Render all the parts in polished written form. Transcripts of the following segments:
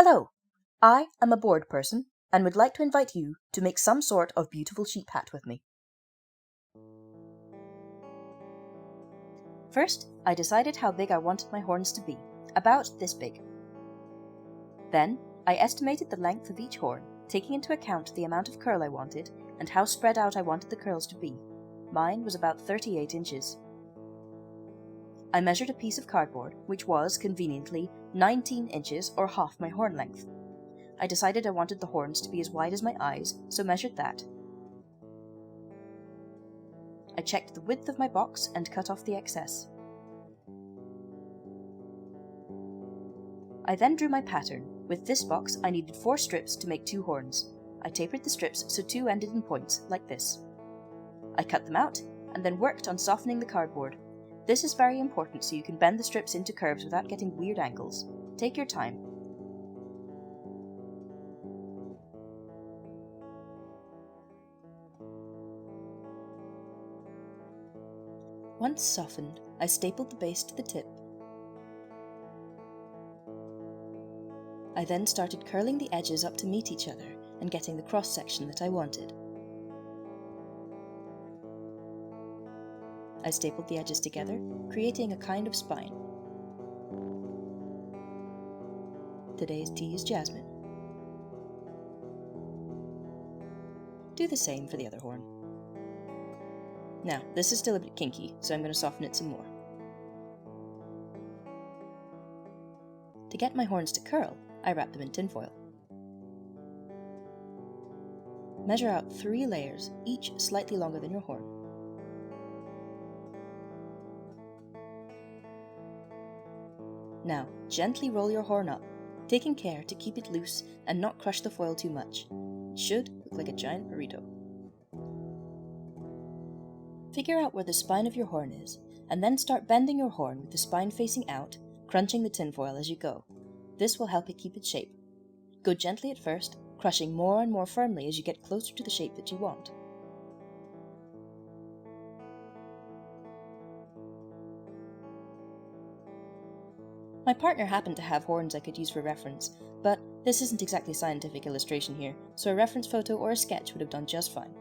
Hello, I am a bored person and would like to invite you to make some sort of beautiful sheep hat with me. First, I decided how big I wanted my horns to be, about this big. Then, I estimated the length of each horn, taking into account the amount of curl I wanted and how spread out I wanted the curls to be. Mine was about 38 inches. I measured a piece of cardboard, which was, conveniently, 19 inches or half my horn length. I decided I wanted the horns to be as wide as my eyes, so measured that. I checked the width of my box and cut off the excess. I then drew my pattern. With this box, I needed 4 strips to make 2 horns. I tapered the strips so 2 ended in points, like this. I cut them out, and then worked on softening the cardboard. This is very important so you can bend the strips into curves without getting weird angles. Take your time. Once softened, I stapled the base to the tip. I then started curling the edges up to meet each other and getting the cross section that I wanted. I stapled the edges together, creating a kind of spine. Today's tea is jasmine. Do the same for the other horn. Now, this is still a bit kinky, so I'm going to soften it some more. To get my horns to curl, I wrap them in tinfoil. Measure out 3 layers, each slightly longer than your horn. Now, gently roll your horn up, taking care to keep it loose and not crush the foil too much. It should look like a giant burrito. Figure out where the spine of your horn is, and then start bending your horn with the spine facing out, crunching the tinfoil as you go. This will help it keep its shape. Go gently at first, crushing more and more firmly as you get closer to the shape that you want. My partner happened to have horns I could use for reference, but this isn't exactly scientific illustration here, so a reference photo or a sketch would have done just fine.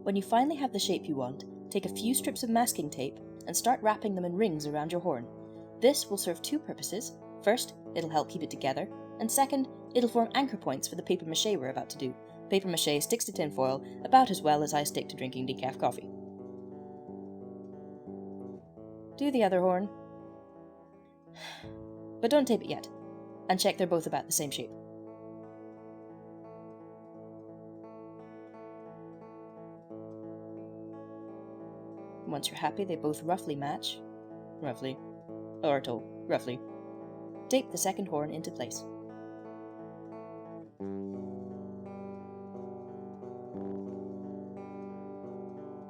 When you finally have the shape you want, take a few strips of masking tape and start wrapping them in rings around your horn. This will serve 2 purposes. First, it'll help keep it together, and second, it'll form anchor points for the paper mache we're about to do. Paper mache sticks to tinfoil about as well as I stick to drinking decaf coffee. Do the other horn. But don't tape it yet, and check they're both about the same shape. Once you're happy they both roughly match, roughly, tape the second horn into place.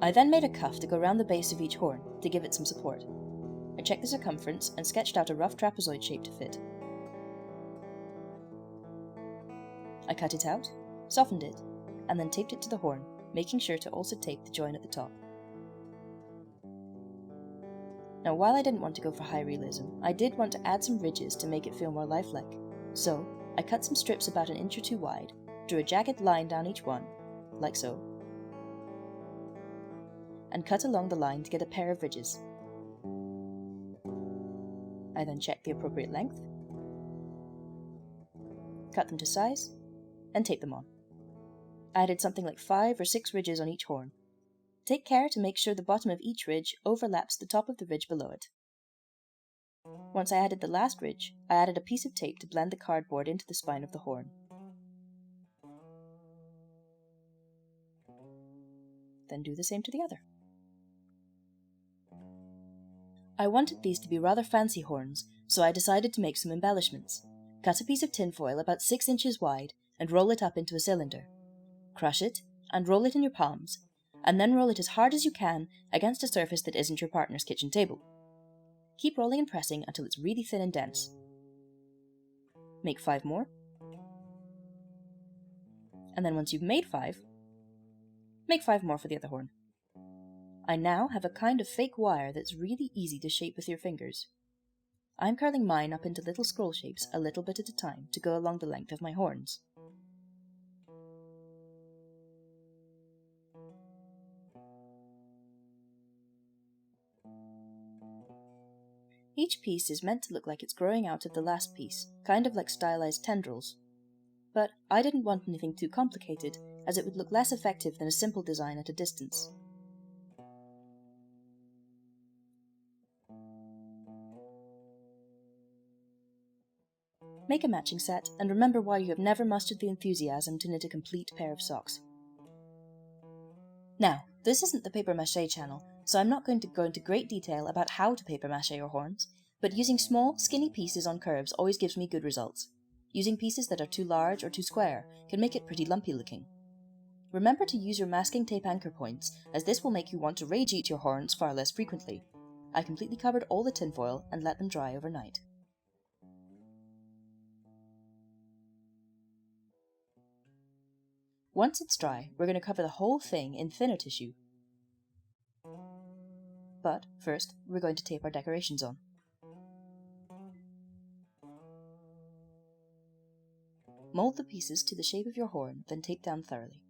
I then made a cuff to go around the base of each horn to give it some support. I checked the circumference and sketched out a rough trapezoid shape to fit. I cut it out, softened it, and then taped it to the horn, making sure to also tape the join at the top. Now, while I didn't want to go for high realism, I did want to add some ridges to make it feel more lifelike. So, I cut some strips about 1 inch or 2 wide, drew a jagged line down each one, like so, and cut along the line to get a pair of ridges. I then checked the appropriate length, cut them to size, and taped them on. I added something like 5 or 6 ridges on each horn. Take care to make sure the bottom of each ridge overlaps the top of the ridge below it. Once I added the last ridge, I added a piece of tape to blend the cardboard into the spine of the horn. Then do the same to the other. I wanted these to be rather fancy horns, so I decided to make some embellishments. Cut a piece of tinfoil about 6 inches wide and roll it up into a cylinder. Crush it and roll it in your palms, and then roll it as hard as you can against a surface that isn't your partner's kitchen table. Keep rolling and pressing until it's really thin and dense. Make 5 more. And then once you've made 5, make 5 more for the other horn. I now have a kind of fake wire that's really easy to shape with your fingers. I'm curling mine up into little scroll shapes a little bit at a time to go along the length of my horns. Each piece is meant to look like it's growing out of the last piece, kind of like stylized tendrils. But I didn't want anything too complicated, as it would look less effective than a simple design at a distance. Make a matching set, and remember why you have never mustered the enthusiasm to knit a complete pair of socks. Now, this isn't the papier-mâché channel, so I'm not going to go into great detail about how to papier-mâché your horns, but using small, skinny pieces on curves always gives me good results. Using pieces that are too large or too square can make it pretty lumpy looking. Remember to use your masking tape anchor points, as this will make you want to rage eat your horns far less frequently. I completely covered all the tinfoil and let them dry overnight. Once it's dry, we're going to cover the whole thing in thinner tissue. But first, we're going to tape our decorations on. Mold the pieces to the shape of your horn, then tape down thoroughly.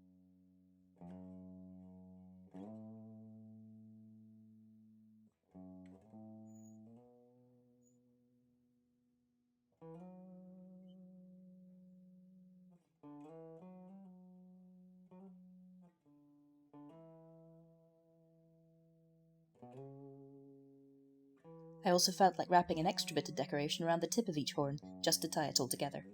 I also felt like wrapping an extra bit of decoration around the tip of each horn, just to tie it all together.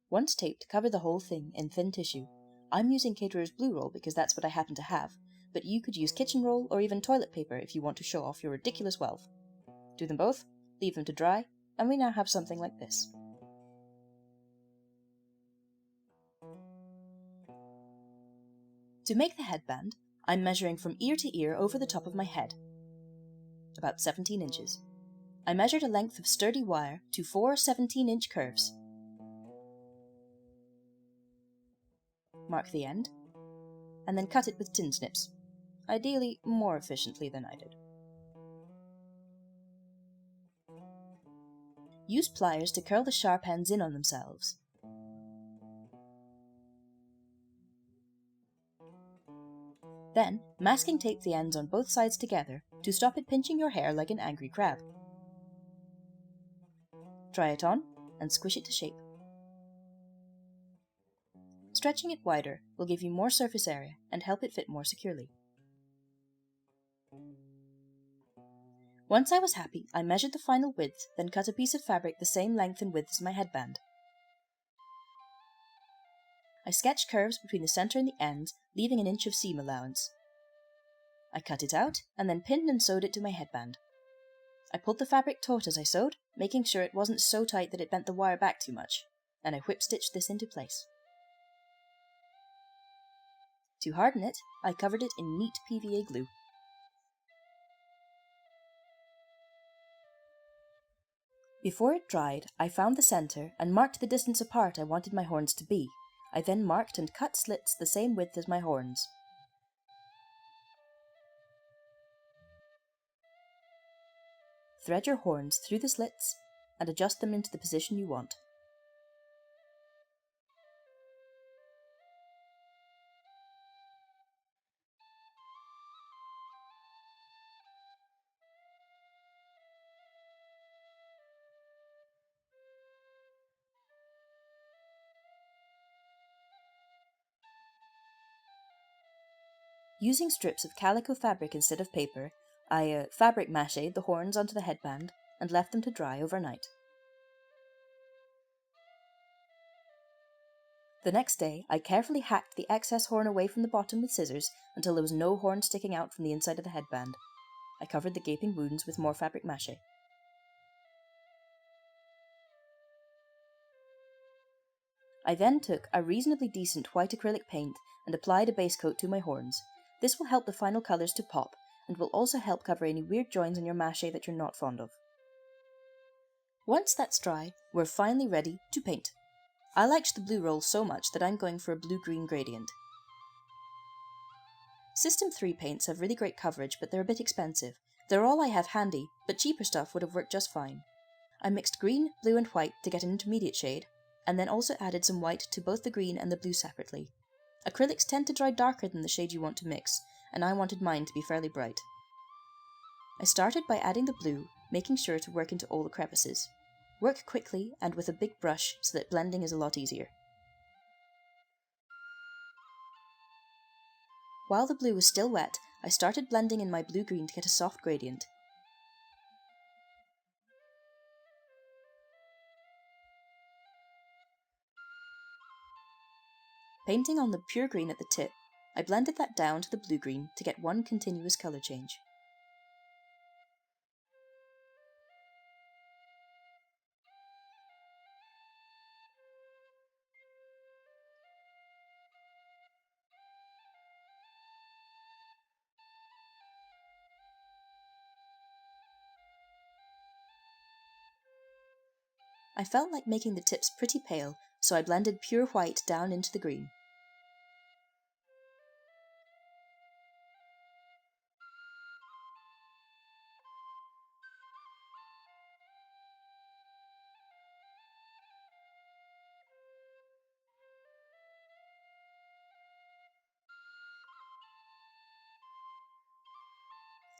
Once taped, cover the whole thing in thin tissue. I'm using caterer's blue roll because that's what I happen to have, but you could use kitchen roll or even toilet paper if you want to show off your ridiculous wealth. Do them both, leave them to dry, and we now have something like this. To make the headband, I'm measuring from ear to ear over the top of my head, about 17 inches. I measured a length of sturdy wire to 4 17-inch curves. Mark the end, and then cut it with tin snips, ideally more efficiently than I did. Use pliers to curl the sharp ends in on themselves. Then, masking tape the ends on both sides together to stop it pinching your hair like an angry crab. Try it on, and squish it to shape. Stretching it wider will give you more surface area and help it fit more securely. Once I was happy, I measured the final width, then cut a piece of fabric the same length and width as my headband. I sketched curves between the centre and the ends, leaving an inch of seam allowance. I cut it out, and then pinned and sewed it to my headband. I pulled the fabric taut as I sewed, making sure it wasn't so tight that it bent the wire back too much, and I whip-stitched this into place. To harden it, I covered it in neat PVA glue. Before it dried, I found the centre and marked the distance apart I wanted my horns to be. I then marked and cut slits the same width as my horns. Thread your horns through the slits and adjust them into the position you want. Using strips of calico fabric instead of paper, I fabric machéed the horns onto the headband and left them to dry overnight. The next day, I carefully hacked the excess horn away from the bottom with scissors until there was no horn sticking out from the inside of the headband. I covered the gaping wounds with more fabric maché. I then took a reasonably decent white acrylic paint and applied a base coat to my horns. This will help the final colours to pop, and will also help cover any weird joins in your mache that you're not fond of. Once that's dry, we're finally ready to paint. I liked the blue roll so much that I'm going for a blue-green gradient. System 3 paints have really great coverage, but they're a bit expensive. They're all I have handy, but cheaper stuff would have worked just fine. I mixed green, blue and white to get an intermediate shade, and then also added some white to both the green and the blue separately. Acrylics tend to dry darker than the shade you want to mix, and I wanted mine to be fairly bright. I started by adding the blue, making sure to work into all the crevices. Work quickly and with a big brush so that blending is a lot easier. While the blue was still wet, I started blending in my blue-green to get a soft gradient. Painting on the pure green at the tip, I blended that down to the blue-green to get one continuous colour change. I felt like making the tips pretty pale, so I blended pure white down into the green.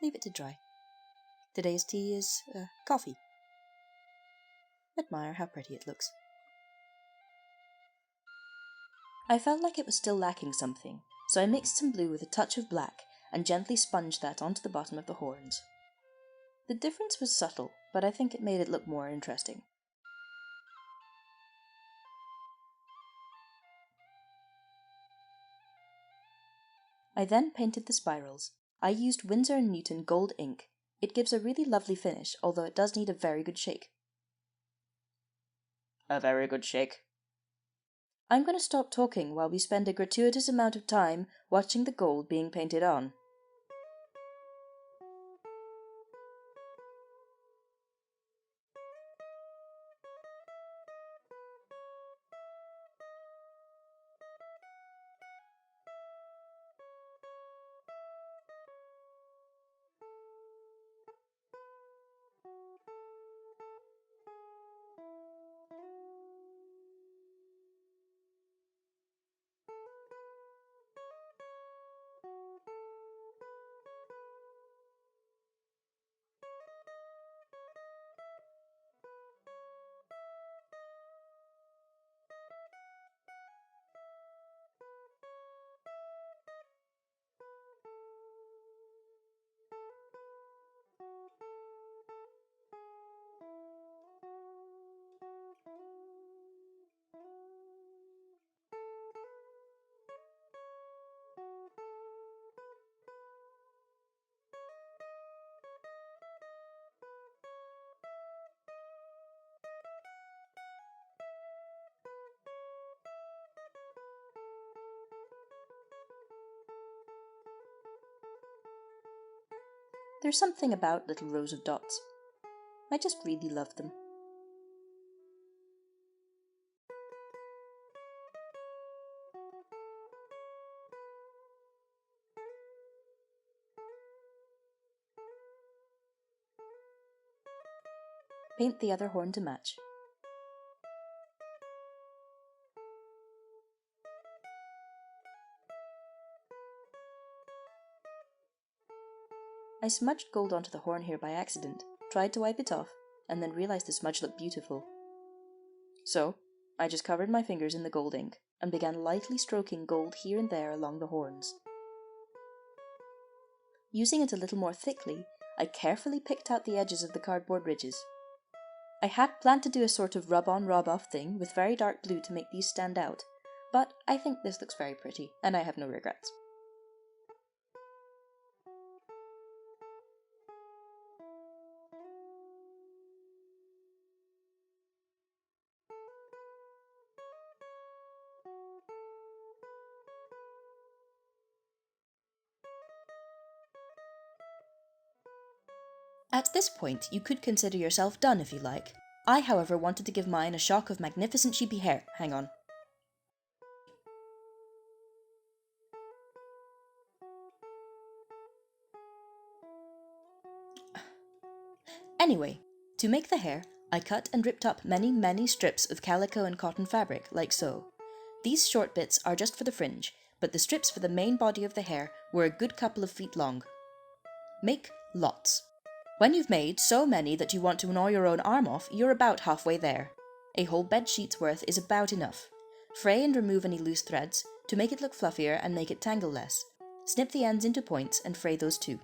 Leave it to dry. Today's tea is coffee. Admire how pretty it looks. I felt like it was still lacking something, so I mixed some blue with a touch of black and gently sponged that onto the bottom of the horns. The difference was subtle, but I think it made it look more interesting. I then painted the spirals. I used Winsor & Newton gold ink. It gives a really lovely finish, although it does need a very good shake. A very good shake. I'm going to stop talking while we spend a gratuitous amount of time watching the gold being painted on. There's something about little rows of dots. I just really love them. Paint the other horn to match. I smudged gold onto the horn here by accident, tried to wipe it off, and then realised the smudge looked beautiful. So, I just covered my fingers in the gold ink, and began lightly stroking gold here and there along the horns. Using it a little more thickly, I carefully picked out the edges of the cardboard ridges. I had planned to do a sort of rub-on, rub-off thing with very dark blue to make these stand out, but I think this looks very pretty, and I have no regrets. At this point, you could consider yourself done if you like. I, however, wanted to give mine a shock of magnificent sheepy hair. Hang on. Anyway, to make the hair, I cut and ripped up many strips of calico and cotton fabric, like so. These short bits are just for the fringe, but the strips for the main body of the hair were a good couple of feet long. Make lots. When you've made so many that you want to gnaw your own arm off, you're about halfway there. A whole bed sheet's worth is about enough. Fray and remove any loose threads to make it look fluffier and make it tangle less. Snip the ends into points and fray those too.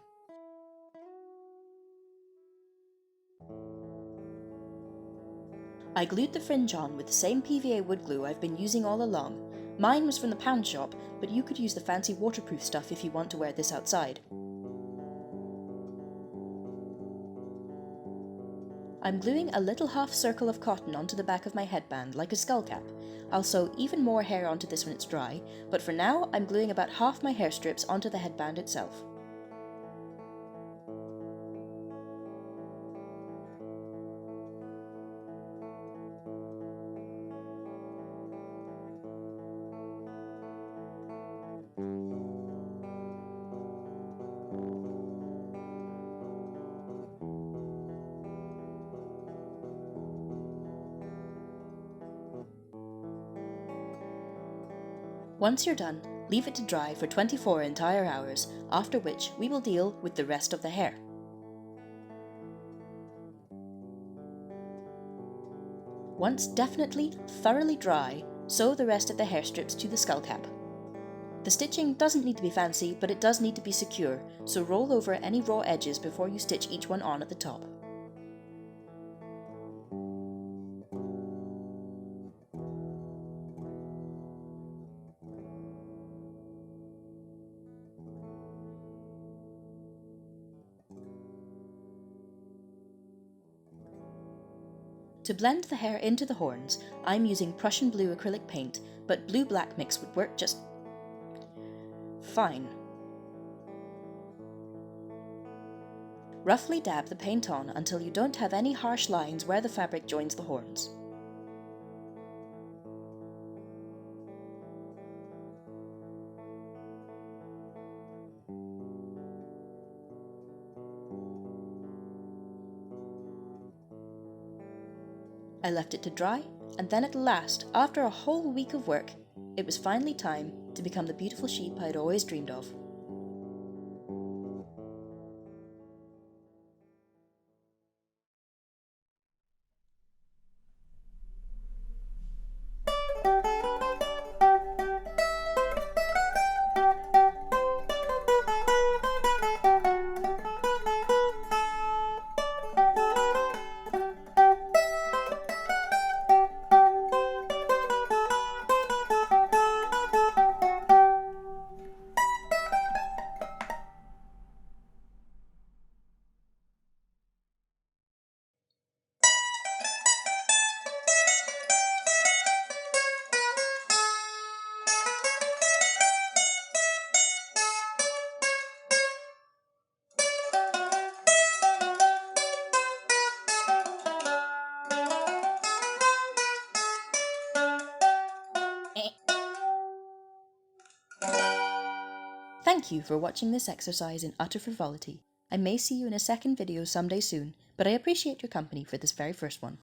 I glued the fringe on with the same PVA wood glue I've been using all along. Mine was from the pound shop, but you could use the fancy waterproof stuff if you want to wear this outside. I'm gluing a little half circle of cotton onto the back of my headband like a skull cap. I'll sew even more hair onto this when it's dry, but for now I'm gluing about half my hair strips onto the headband itself. Once you're done, leave it to dry for 24 entire hours, after which we will deal with the rest of the hair. Once definitely thoroughly dry, sew the rest of the hair strips to the skull cap. The stitching doesn't need to be fancy, but it does need to be secure, so roll over any raw edges before you stitch each one on at the top. To blend the hair into the horns, I'm using Prussian blue acrylic paint, but blue-black mix would work just fine. Roughly dab the paint on until you don't have any harsh lines where the fabric joins the horns. I left it to dry, and then at last, after a whole week of work, it was finally time to become the beautiful sheep I had always dreamed of. Thank you for watching this exercise in utter frivolity. I may see you in a second video someday soon, but I appreciate your company for this very first one.